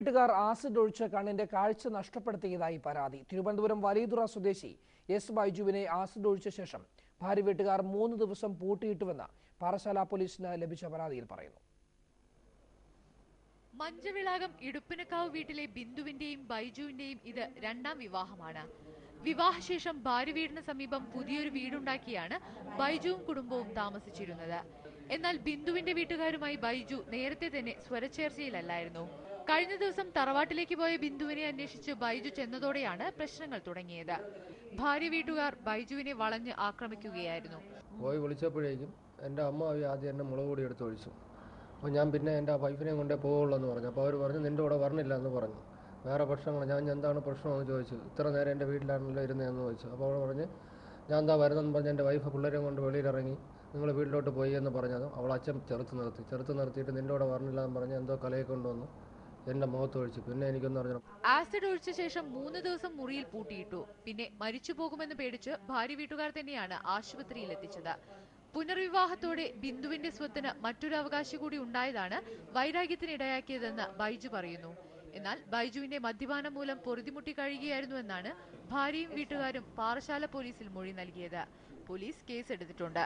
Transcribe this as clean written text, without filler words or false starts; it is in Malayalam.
വീട്ടുകാർ ആസിഡ് ഒഴിച്ച് കണ്ണിന്റെ കാഴ്ച നഷ്ടപ്പെടുത്തിയതായി പരാതി. തിരുവനന്തപുരം വലിയതുറ സ്വദേശി എസ് ബൈജുവിനെ ആസിഡ് ഒഴിച്ച ശേഷം ഭാര്യ വീട്ടുകാർ 3 ദിവസം പൂട്ടിയിട്ടുവെന്ന് പാറശാല പോലീസിന് ലഭിച്ച പരാതിയിൽ പറയുന്നു. മഞ്ചവിളാകം ഇടുപ്പിനക്കാവ് വീട്ടിലെ ബിന്ദുവിന്റെയും ബൈജുവിന്റെയും ഇത് രണ്ടാം വിവാഹമാണ്. വിവാഹശേഷം ഭാര്യ വീടിന് സമീപം പുതിയൊരു വീടുണ്ടാക്കിയാണ് ബൈജുവും കുടുംബവും താമസിച്ചിരുന്നത്. എന്നാൽ ബിന്ദുവിന്റെ വീട്ടുകാരുമായി ബൈജു നേരത്തെ തന്നെ സ്വരച്ചേർച്ചയിലല്ലായിരുന്നു. കഴിഞ്ഞ ദിവസം തറവാട്ടിലേക്ക് പോയ ബിന്ദുവിനെ അന്വേഷിച്ച് ബൈജു ചെന്നതോടെയാണ് പ്രശ്നങ്ങൾ തുടങ്ങിയത്. ഭാര്യ വീട്ടുകാർ ബൈജുവിനെ വളഞ്ഞ് ആക്രമിക്കുകയായിരുന്നു. പോയി വിളിച്ചപ്പോഴേക്കും എൻ്റെ അമ്മ ആദ്യം എന്നെ മുളക് പൊടി എടുത്ത് ഒഴിച്ചു. അപ്പോൾ ഞാൻ പിന്നെ എൻ്റെ വൈഫിനെ കൊണ്ടേ പോകുള്ളൂ എന്ന് പറഞ്ഞു. അപ്പോൾ അവർ പറഞ്ഞു നിൻ്റെ കൂടെ വരണില്ല എന്ന് പറഞ്ഞു. വേറെ പ്രശ്നങ്ങൾ ഞാൻ എന്താണ് പ്രശ്നമെന്ന് ചോദിച്ചു. ഇത്ര നേരം എൻ്റെ വീട്ടിലാണല്ലോ ഇരുന്നതെന്ന് ചോദിച്ചു. അപ്പോൾ അവൾ പറഞ്ഞ് ഞാൻ എന്താ വരുന്നതെന്ന് പറഞ്ഞ് എൻ്റെ വൈഫ് പിള്ളേരെ കൊണ്ട് വെളിയിലിറങ്ങി നിങ്ങൾ വീട്ടിലോട്ട് പോയി എന്ന് പറഞ്ഞതും അവൾ അച്ഛൻ ചെറുത്ത് നിർത്തിയിട്ട് നിൻ്റെ കൂടെ വരണില്ല എന്ന് പറഞ്ഞ് എന്തോ കലയെ കൊണ്ടുവന്നു എന്റെ മുഖത്ത് ഒഴിച്ചു. പിന്നെ എനിക്കൊന്നും അറിഞ്ഞു. ആസിഡ് ഒഴിച്ച ശേഷം 3 ദിവസം മുറിയിൽ പൂട്ടിയിട്ടു. പിന്നെ മരിച്ചു പോകുമെന്ന് പേടിച്ച് ഭാര്യ വീട്ടുകാർ തന്നെയാണ് ആശുപത്രിയിൽ എത്തിച്ചത്. പുനർവിവാഹത്തോടെ ബിന്ദുവിന്റെ സ്വത്തിന് മറ്റൊരു അവകാശി കൂടി ഉണ്ടായതാണ് വൈരാഗ്യത്തിനിടയാക്കിയതെന്ന് ബൈജു പറയുന്നു. എന്നാൽ ബൈജുവിന്റെ മദ്യപാനം മൂലം പൊറുതിമുട്ടി കഴിയുകയായിരുന്നുവെന്നാണ് ഭാര്യയും വീട്ടുകാരും പാറശാല പോലീസിൽ മൊഴി നൽകിയത്. പോലീസ് കേസെടുത്തിട്ടുണ്ട്.